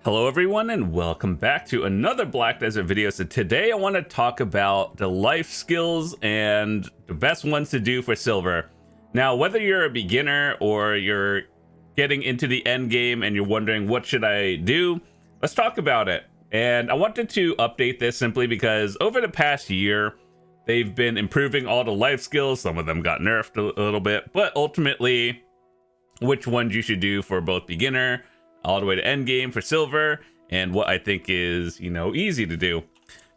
Hello everyone and welcome back to another Black Desert video. So today I want to talk about the life skills and the best ones to do for silver. Now, whether you're a beginner or you're getting into the end game and you're wondering what should I do, let's talk about it. And I wanted to update this simply because over the past year, they've been improving all the life skills. Some of them got nerfed a little bit, but ultimately which ones you should do for both beginner all the way to end game for silver, and what I think is, easy to do.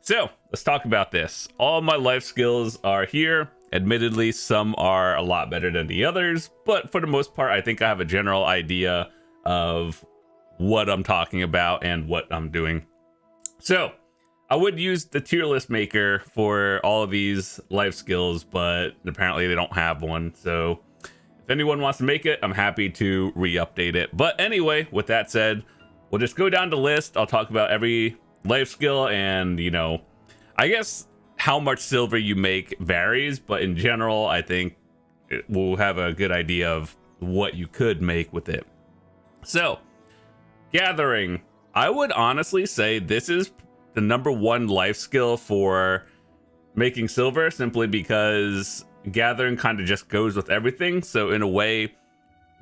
So let's talk about this. All my life skills are here. Admittedly, some are a lot better than the others, but for the most part, I think I have a general idea of what I'm talking about and what I'm doing. So I would use the tier list maker for all of these life skills, but apparently they don't have one. So if anyone wants to make it, I'm happy to re-update it. But anyway, with that said, we'll just go down the list. I'll talk about every life skill and, I guess how much silver you make varies. But in general, I think we'll have a good idea of what you could make with it. So, gathering. I would honestly say this is the #1 life skill for making silver, simply because gathering kind of just goes with everything. So in a way,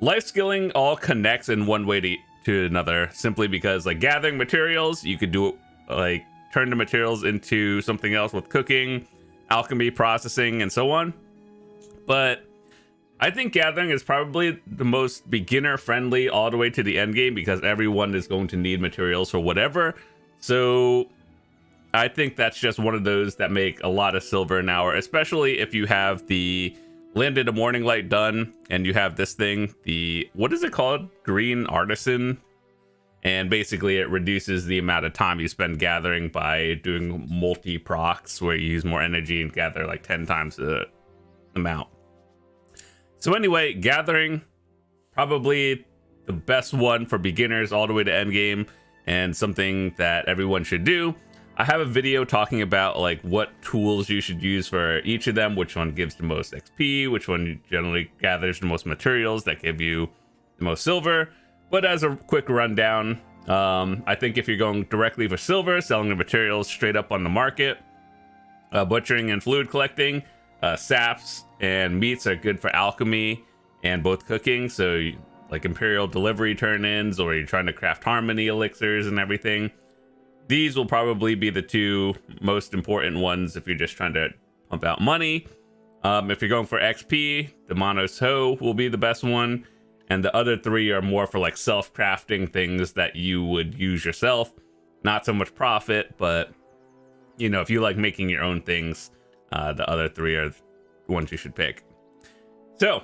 life skilling all connects in one way to another, simply because like gathering materials, you could do it like turn the materials into something else with cooking, alchemy, processing, and so on. But I think gathering is probably the most beginner friendly all the way to the end game, because everyone is going to need materials for whatever. So I think that's just one of those that make a lot of silver an hour, especially if you have the Land in the Morning Light done and you have this thing, what is it called? Green Artisan. And basically it reduces the amount of time you spend gathering by doing multi-procs, where you use more energy and gather like 10 times the amount. So anyway, gathering, probably the best one for beginners all the way to end game, and something that everyone should do. I have a video talking about like what tools you should use for each of them, which one gives the most XP, which one generally gathers the most materials that give you the most silver. But as a quick rundown, I think if you're going directly for silver, selling the materials straight up on the market, butchering and fluid collecting, saps and meats are good for alchemy and both cooking. So like Imperial Delivery turn-ins, or you're trying to craft harmony elixirs and everything. These will probably be the two most important ones if you're just trying to pump out money. If you're going for XP, the Monos Hoe will be the best one. And the other three are more for like self-crafting things that you would use yourself. Not so much profit, but if you like making your own things, the other three are the ones you should pick. So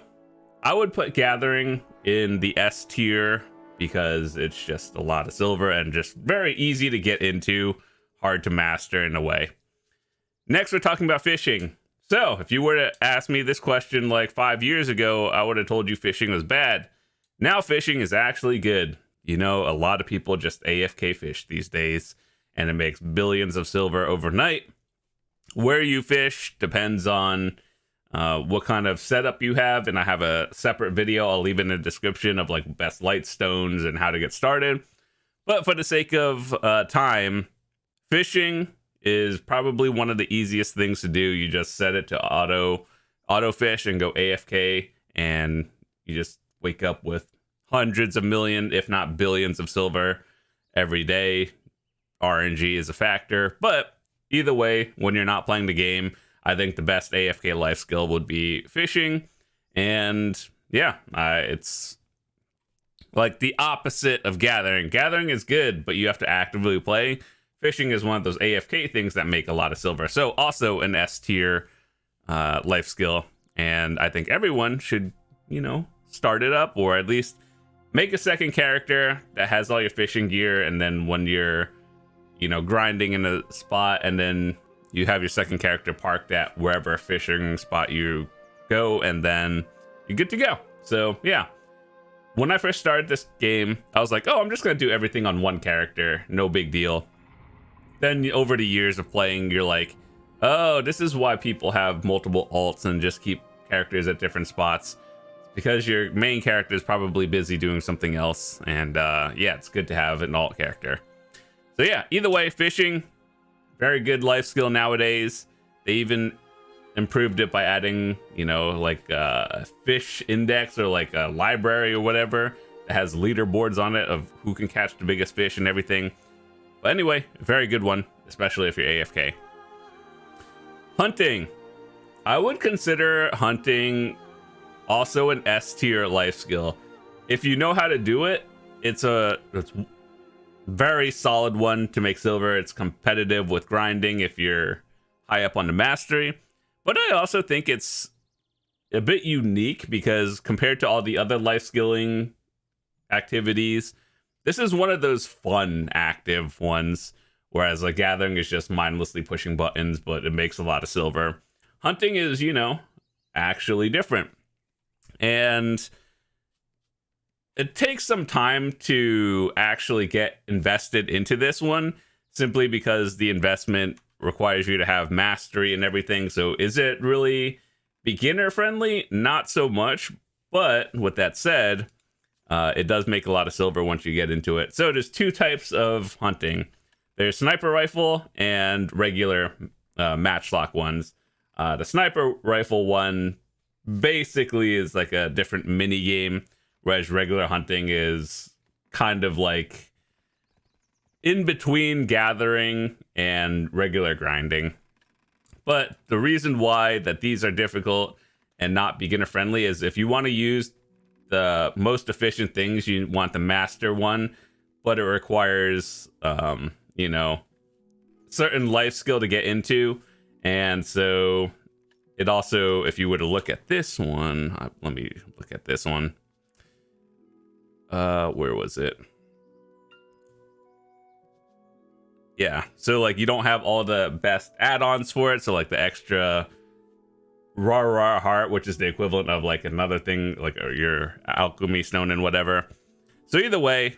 I would put gathering in the S tier, because it's just a lot of silver and just very easy to get into, hard to master in a way. Next, we're talking about fishing. So if you were to ask me this question like 5 years ago, I would have told you fishing was bad. Now fishing is actually good. A lot of people just AFK fish these days, and it makes billions of silver overnight. Where you fish depends on what kind of setup you have, and I have a separate video I'll leave in the description of like best light stones and how to get started. But for the sake of time, fishing is probably one of the easiest things to do. You just set it to auto fish and go AFK, and you just wake up with hundreds of millions, if not billions, of silver every day. RNG is a factor, but either way, when you're not playing the game, I think the best AFK life skill would be fishing. And yeah, it's like the opposite of gathering. Gathering is good, but you have to actively play. Fishing is one of those AFK things that make a lot of silver. So also an S tier life skill. And I think everyone should, start it up, or at least make a second character that has all your fishing gear. And then when you're, grinding in a spot, and then you have your second character parked at wherever fishing spot you go, and then you're good to go. So yeah, when I first started this game, I was like, oh, I'm just going to do everything on one character. No big deal. Then over the years of playing, you're like, oh, this is why people have multiple alts and just keep characters at different spots. because your main character is probably busy doing something else. And yeah, it's good to have an alt character. So yeah, either way, fishing, very good life skill nowadays. They even improved it by adding, you know, like a fish index or like a library or whatever that has leaderboards on it of who can catch the biggest fish and everything. But anyway, very good one, especially if you're AFK. Hunting. I would consider hunting also an S tier life skill. If you know how to do it, it's very solid one to make silver. It's competitive with grinding if you're high up on the mastery. But I also think it's a bit unique because compared to all the other life skilling activities, this is one of those fun active ones, whereas like gathering is just mindlessly pushing buttons, but it makes a lot of silver. Hunting is, you know, actually different. And it takes some time to actually get invested into this one, simply because the investment requires you to have mastery and everything. So is it really beginner friendly? Not so much. But with that said, it does make a lot of silver once you get into it. So there's two types of hunting. There's sniper rifle and regular matchlock ones. The sniper rifle one basically is like a different mini game, whereas regular hunting is kind of like in between gathering and regular grinding. But the reason why that these are difficult and not beginner friendly is if you want to use the most efficient things, you want the master one, but it requires you know, certain life skill to get into. And so it also, if you were to look at this one, let me look at this one. Where was it? Yeah, so like you don't have all the best add-ons for it. So like the extra raw heart, which is the equivalent of like another thing, like your alchemy stone and whatever. So either way,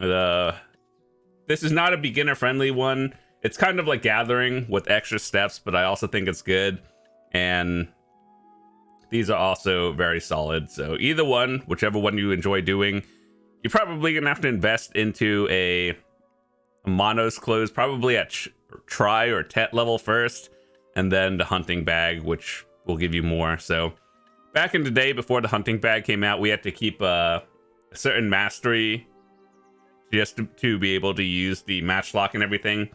this is not a beginner friendly one. It's kind of like gathering with extra steps, but I also think it's good. And these are also very solid. So either one, whichever one you enjoy doing, you're probably gonna have to invest into a monos clothes, probably at try or tet level first, and then the hunting bag, which will give you more. So back in the day before the hunting bag came out, we had to keep a certain mastery just to be able to use the matchlock and everything.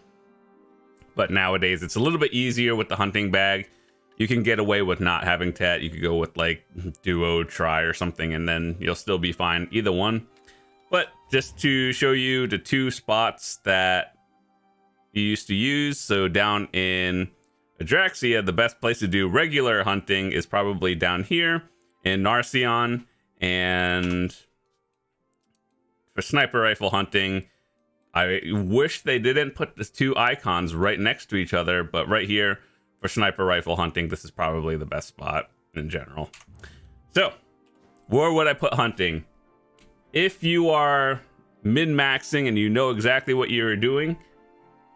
But nowadays it's a little bit easier with the hunting bag. You can get away with not having tet. You could go with like duo, try, or something, and then you'll still be fine either one. But just to show you the two spots that you used to use, so down in Adraxia, the best place to do regular hunting is probably down here in Narcion. And for sniper rifle hunting, I wish they didn't put the two icons right next to each other, but right here for sniper rifle hunting, this is probably the best spot in general. So where would I put hunting? If you are min-maxing and you know exactly what you're doing,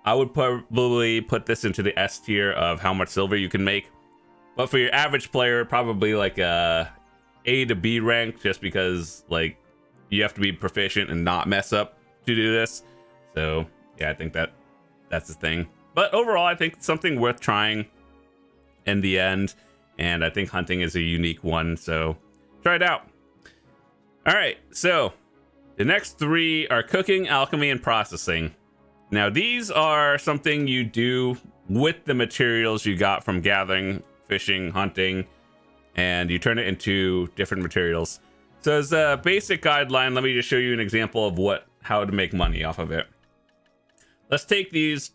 I would probably put this into the S tier of how much silver you can make. But for your average player, probably like a A to B rank, just because like you have to be proficient and not mess up to do this. So yeah, I think that's the thing. But overall, I think it's something worth trying in the end. And I think hunting is a unique one, so try it out. All right, so the next three are cooking, alchemy, and processing. Now, these are something you do with the materials you got from gathering, fishing, hunting, and you turn it into different materials. So as a basic guideline, let me just show you an example of how to make money off of it. Let's take these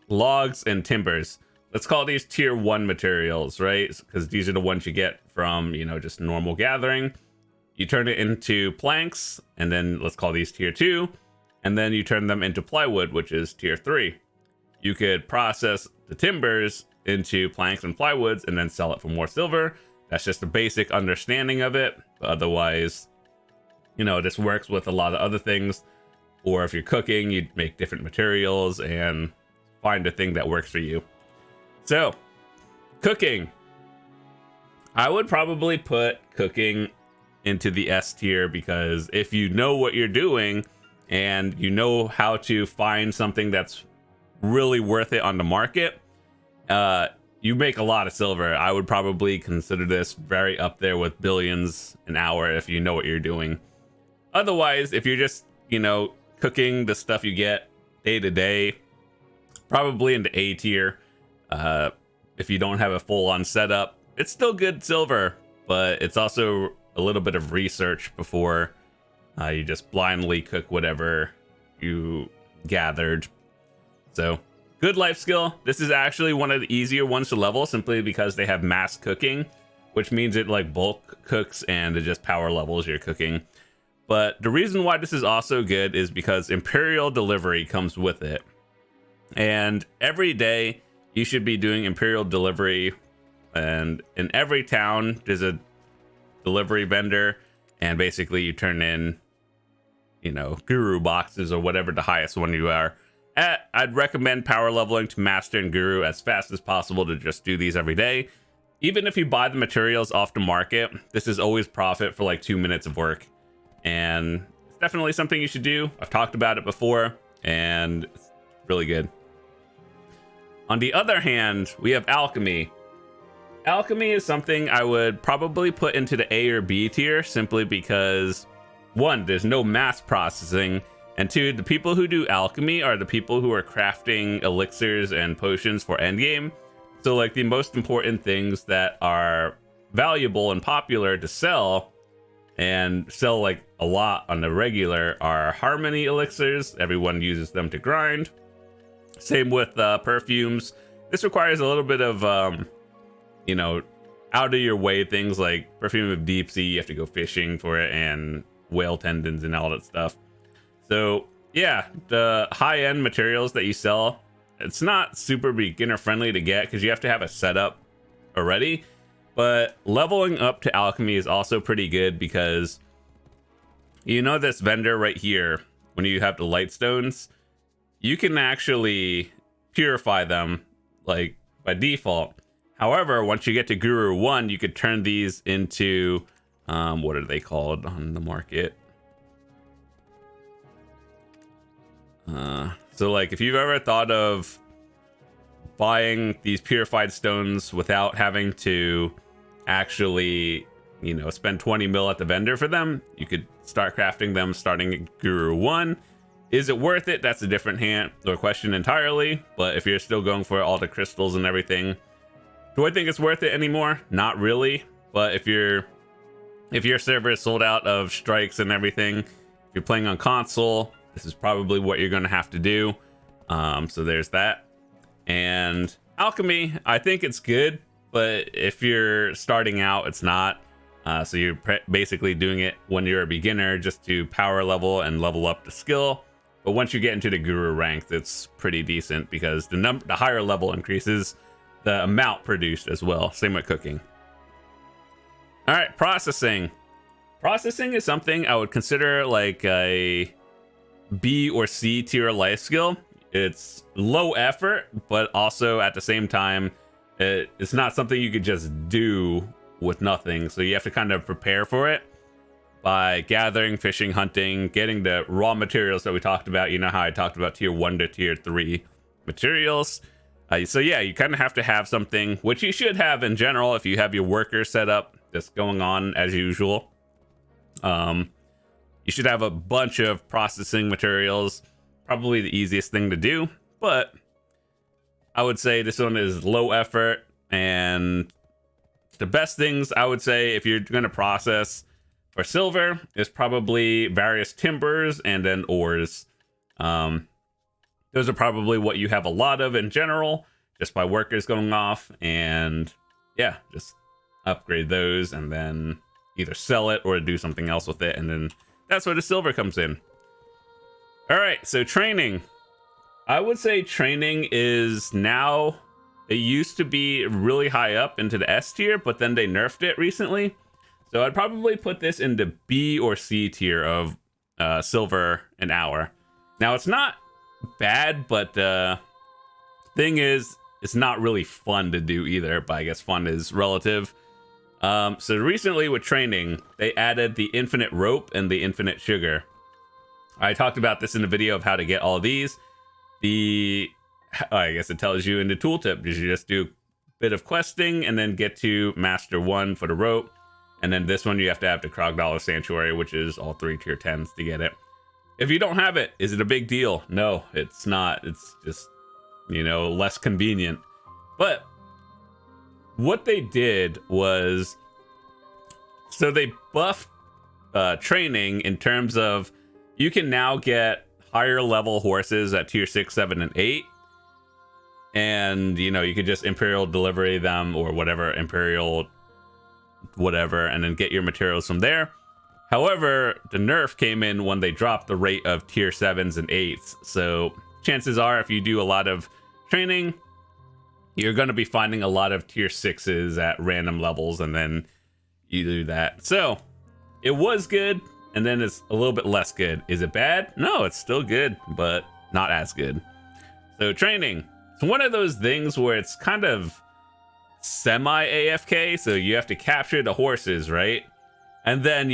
logs and timbers. Let's call these tier 1 materials, right? Because these are the ones you get from, you know, just normal gathering. You turn it into planks, and then let's call these tier 2, and then you turn them into plywood, which is tier 3. You could process the timbers into planks and plywoods and then sell it for more silver. That's just a basic understanding of it. But otherwise, you know, this works with a lot of other things. Or if you're cooking, you'd make different materials and find a thing that works for you. So, cooking. I would probably put cooking into the S tier, because if you know what you're doing and you know how to find something that's really worth it on the market, you make a lot of silver. I would probably consider this very up there with billions an hour if you know what you're doing. Otherwise, if you're just, cooking the stuff you get day to day, probably into A tier. If you don't have a full-on setup, it's still good silver, but it's also a little bit of research before you just blindly cook whatever you gathered. So, good life skill. This is actually one of the easier ones to level, simply because they have mass cooking, which means it like bulk cooks and it just power levels your cooking. But the reason why this is also good is because Imperial Delivery comes with it. And every day you should be doing Imperial Delivery, and in every town there's a delivery vendor, and basically you turn in, guru boxes or whatever the highest one you are at. I'd recommend power leveling to master and guru as fast as possible to just do these every day. Even if you buy the materials off the market, this is always profit for like 2 minutes of work, and it's definitely something you should do. I've talked about it before, and it's really good. On the other hand, we have Alchemy. Alchemy is something I would probably put into the A or B tier, simply because, one, there's no mass processing, and two, the people who do Alchemy are the people who are crafting elixirs and potions for endgame. So, like, the most important things that are valuable and popular to sell, and sell, like, a lot on the regular, are Harmony elixirs. Everyone uses them to grind. Same with perfumes. This requires a little bit of, out of your way things like perfume of deep sea. You have to go fishing for it, and whale tendons and all that stuff. So yeah, the high-end materials that you sell, it's not super beginner friendly to get because you have to have a setup already. But leveling up to Alchemy is also pretty good, because this vendor right here, when you have the light stones, you can actually purify them like by default. However, once you get to Guru 1, you could turn these into what are they called on the market? So like, if you've ever thought of buying these purified stones without having to actually, spend 20 mil at the vendor for them, you could start crafting them starting at Guru 1. Is it worth it? That's a different question entirely. But if you're still going for all the crystals and everything, do I think it's worth it anymore? Not really. But if your server is sold out of strikes and everything, if you're playing on console, this is probably what you're going to have to do. So there's that. And Alchemy, I think it's good, but if you're starting out, it's not. So you're basically doing it when you're a beginner just to power level and level up the skill. But once you get into the guru ranks, it's pretty decent, because the higher level increases the amount produced as well. Same with cooking. All right, processing. Processing is something I would consider like a B or C tier life skill. It's low effort, but also at the same time, it's not something you could just do with nothing. So you have to kind of prepare for it by gathering, fishing, hunting, getting the raw materials that we talked about. You know how I talked about tier 1 to tier 3 materials. So yeah, you kind of have to have something, which you should have in general if you have your worker set up just going on as usual. You should have a bunch of processing materials, probably the easiest thing to do, but I would say this one is low effort, and the best things I would say if you're going to process for silver is probably various timbers and then ores. Those are probably what you have a lot of in general, just by workers going off, and yeah, just upgrade those and then either sell it or do something else with it, and then that's where the silver comes in. All right, so training. I would say training is now, it used to be really high up into the S tier, but then they nerfed it recently. So I'd probably put this into B or C tier of silver an hour. Now, it's not bad, but the thing is, it's not really fun to do either, but I guess fun is relative. So recently with training, they added the infinite rope and the infinite sugar. I talked about this in the video of how to get all of these. I guess it tells you in the tooltip, you just do a bit of questing and then get to master 1 for the rope. And then this one you have to have the Crocodile Sanctuary, which is all 3 tier 10s to get it. If you don't have it, is it a big deal? No, it's not. It's just, less convenient. But what they did was, so they buffed training in terms of you can now get higher level horses at tier 6, 7, and 8. And, you could just Imperial delivery them or whatever, Imperial whatever, and then get your materials from there. However, the nerf came in when they dropped the rate of tier 7s and 8s. So chances are if you do a lot of training, you're going to be finding a lot of tier 6s at random levels, and then you do that. So it was good, and then it's a little bit less good. Is it bad? No, it's still good, but not as good. So training, it's one of those things where it's kind of semi AFK. So you have to capture the horses, right? And then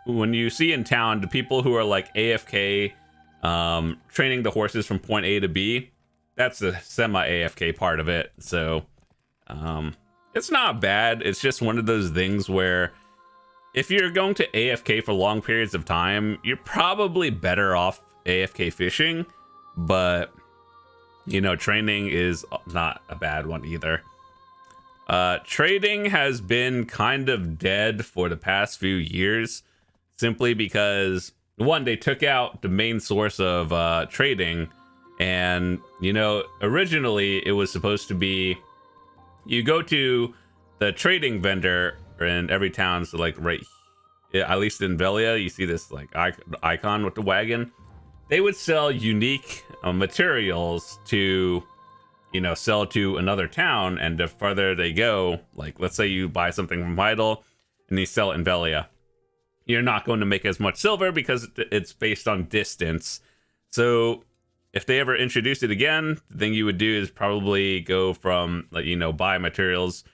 when you see in town the people who are like AFK, training the horses from point A to B, that's the semi AFK part of it. So it's not bad. It's just one of those things where if you're going to AFK for long periods of time, you're probably better off AFK fishing, but training is not a bad one either. Trading has been kind of dead for the past few years, simply because, one, they took out the main source of trading, and, originally it was supposed to be, you go to the trading vendor in every town, so like right, at least in Velia, you see this like icon with the wagon. They would sell unique materials to sell to another town, and the further they go, like let's say you buy something from Vital and you sell it in Velia, you're not going to make as much silver because it's based on distance. So if they ever introduce it again, the thing you would do is probably go from buy materials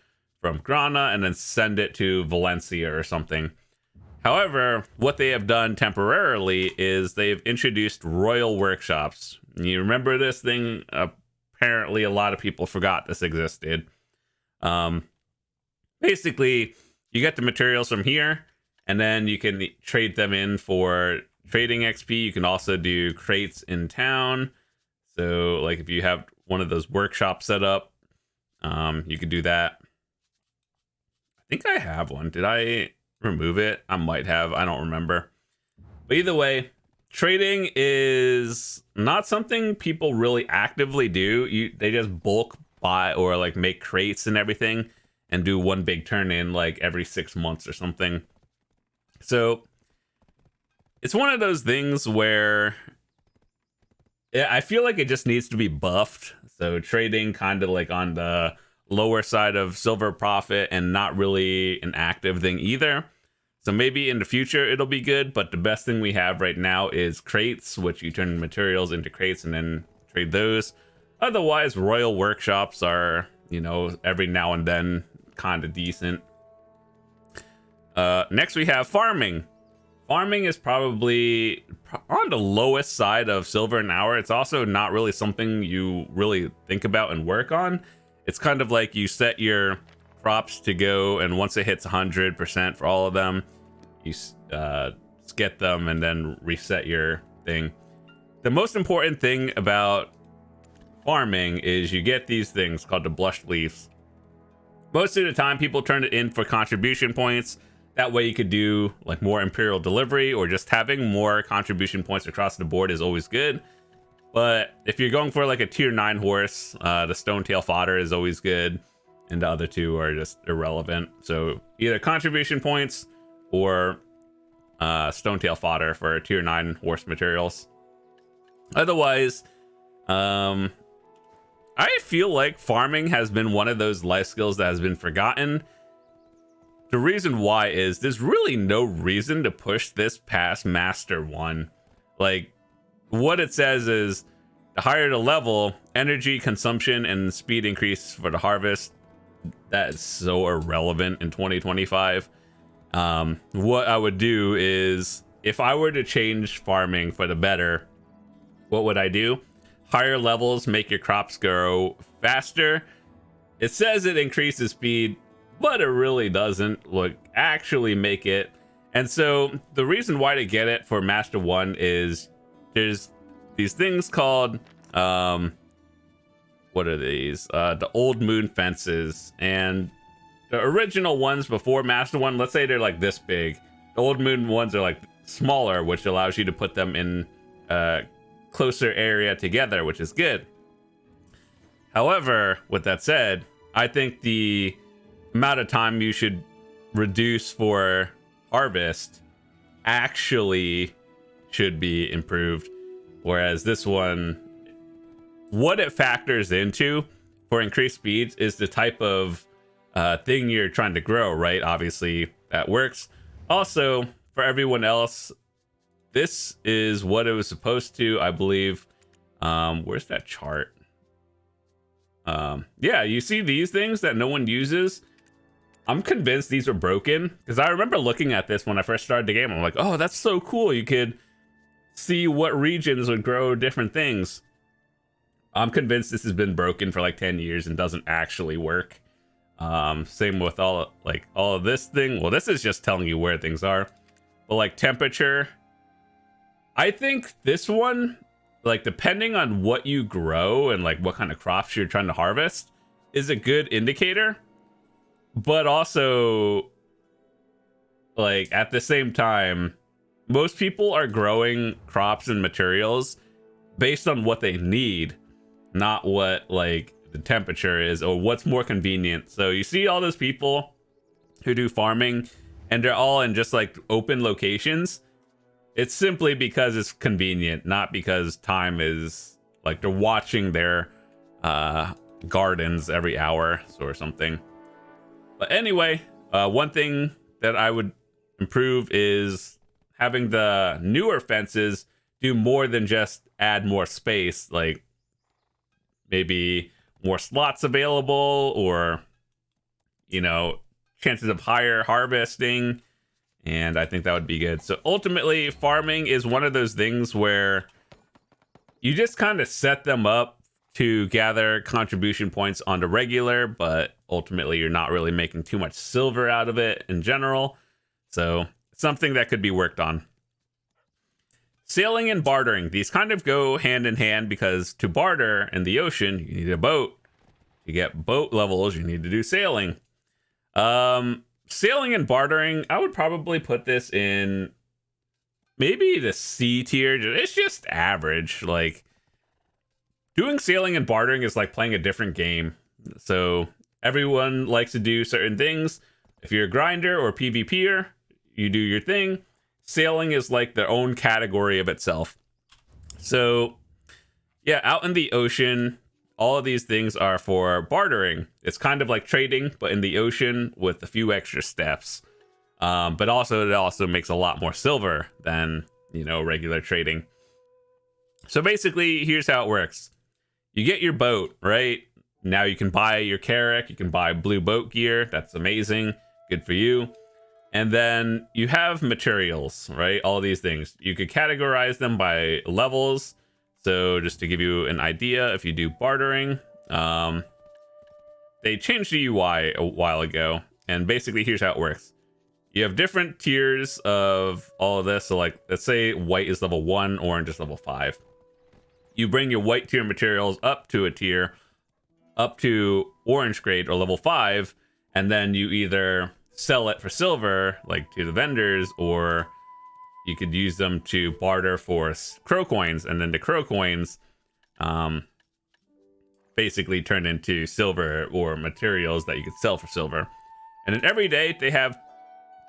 from Grana and then send it to Valencia or something. However, what they have done temporarily is they've introduced royal workshops. You remember this thing? Apparently a lot of people forgot this existed. Basically, you get the materials from here, and then you can trade them in for trading XP. You can also do crates in town. So, like, if you have one of those workshops set up, you could do that. I think I have one. Did I remove it? I might have. I don't remember. But either way, trading is not something people really actively do. They just bulk buy or like make crates and everything and do one big turn in like every 6 months or something. So it's one of those things where I feel like it just needs to be buffed. So trading kind of like on the lower side of silver profit and not really an active thing either. So maybe in the future it'll be good, but the best thing we have right now is crates, which you turn materials into crates and then trade those. Otherwise, royal workshops are, every now and then kind of decent. Next we have farming. Farming is probably on the lowest side of silver an hour. It's also not really something you really think about and work on. It's kind of like you set your crops to go, and once it hits 100% for all of them, you get them and then reset your thing. The most important thing about farming is you get these things called the blushed leaves. Most of the time people turn it in for contribution points. That way you could do like more Imperial delivery, or just having more contribution points across the board is always good. But if you're going for like a tier 9 horse, the Stonetail fodder is always good, and the other two are just irrelevant. So either contribution points or Stonetail fodder for tier 9 horse materials. Otherwise, I feel like farming has been one of those life skills that has been forgotten. The reason why is there's really no reason to push this past Master 1. Like, what it says is the higher the level, energy consumption and speed increase for the harvest that is so irrelevant in 2025. What I would do is, if I were to change farming for the better, what would I do? Higher levels make your crops grow faster. It says it increases speed, but it really doesn't actually make it. And so the reason why to get it for Master 1 is there's these things called what are these? The old moon fences. And the original ones before Master 1, let's say they're like this big. The old moon ones are like smaller, which allows you to put them in a closer area together, which is good. However, with that said, I think the amount of time you should reduce for harvest actually should be improved. Whereas this one, what it factors into for increased speeds is the type of thing you're trying to grow, right? Obviously, that works. Also, for everyone else, this is what it was supposed to, I believe. Where's that chart? Yeah, you see these things that no one uses? I'm convinced these are broken, because I remember looking at this when I first started the game. I'm like, oh, that's so cool. You could see what regions would grow different things. I'm convinced this has been broken for like 10 years and doesn't actually work. Same with all of this thing. Well, this is just telling you where things are. But like temperature, I think this one, like depending on what you grow and like what kind of crops you're trying to harvest, is a good indicator. But also, like at the same time, most people are growing crops and materials based on what they need, not what like the temperature is or what's more convenient. So you see all those people who do farming and they're all in just like open locations. It's simply because it's convenient, not because time is like they're watching their gardens every hour or something. But anyway, one thing that I would improve is having the newer fences do more than just add more space, like maybe more slots available or, you know, chances of higher harvesting. And I think that would be good. So ultimately, farming is one of those things where you just kind of set them up to gather contribution points on the regular, but ultimately you're not really making too much silver out of it in general. So something that could be worked on. Sailing and bartering. These kind of go hand in hand because to barter in the ocean, you need a boat. To get boat levels, you need to do sailing. Sailing and bartering, I would probably put this in maybe the C tier. It's just average. Like, doing sailing and bartering is like playing a different game. So everyone likes to do certain things. If you're a grinder or PvPer, you do your thing. Sailing is like their own category of itself. So yeah, out in the ocean, all of these things are for bartering. It's kind of like trading, but in the ocean with a few extra steps. But also, it also makes a lot more silver than, you know, regular trading. So basically, here's how it works. You get your boat, right? Now you can buy your carrack. You can buy blue boat gear. That's amazing. Good for you. And then you have materials, right? All these things. You could categorize them by levels. So just to give you an idea, if you do bartering, they changed the UI a while ago. And basically, here's how it works. You have different tiers of all of this. So like, let's say white is level 1, orange is level 5. You bring your white tier materials up to a tier, up to orange grade or level 5, and then you either sell it for silver, like to the vendors, or you could use them to barter for crow coins, and then the crow coins basically turn into silver or materials that you could sell for silver. And then every day they have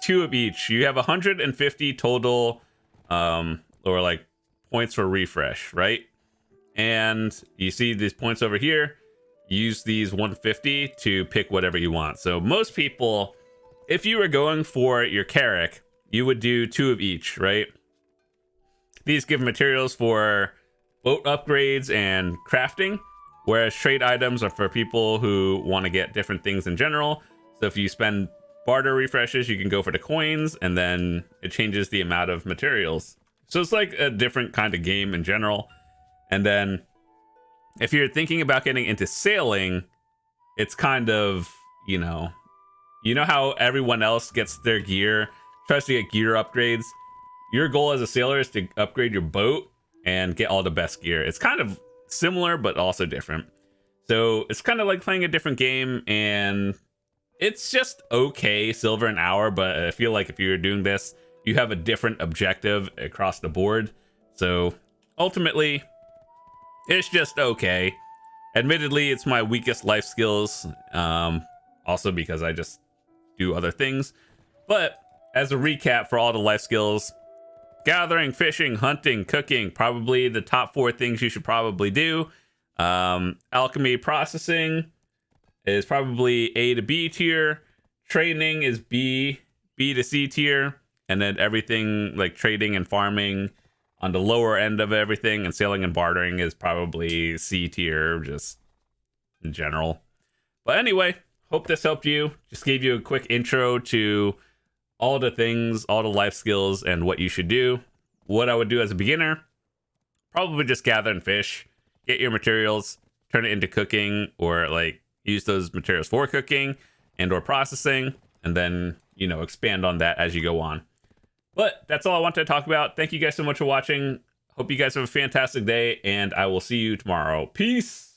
2 of each. You have 150 total or like points for refresh, right? And you see these points over here. Use these 150 to pick whatever you want. So most people, if you were going for your carrack, you would do 2 of each, right? These give materials for boat upgrades and crafting, whereas trade items are for people who want to get different things in general. So if you spend barter refreshes, you can go for the coins, and then it changes the amount of materials. So it's like a different kind of game in general. And then if you're thinking about getting into sailing, it's kind of, you know how everyone else gets their gear, tries to get gear upgrades. Your goal as a sailor is to upgrade your boat and get all the best gear. It's kind of similar, but also different. So it's kind of like playing a different game, and it's just okay silver an hour, but I feel like if you're doing this, you have a different objective across the board. So ultimately, it's just okay. Admittedly, it's my weakest life skills, also because I just do other things. But as a recap for all the life skills, gathering, fishing, hunting, cooking, probably the top 4 things you should probably do. Alchemy processing is probably A to B tier. Training is B to C tier. And then everything like trading and farming on the lower end of everything, and sailing and bartering is probably C tier, just in general. But anyway, hope this helped you. Just gave you a quick intro to all the things, all the life skills, and what you should do. What I would do as a beginner, probably just gather and fish, get your materials, turn it into cooking, or like use those materials for cooking and or processing, and then, expand on that as you go on. But that's all I wanted to talk about. Thank you guys so much for watching. Hope you guys have a fantastic day, and I will see you tomorrow. Peace.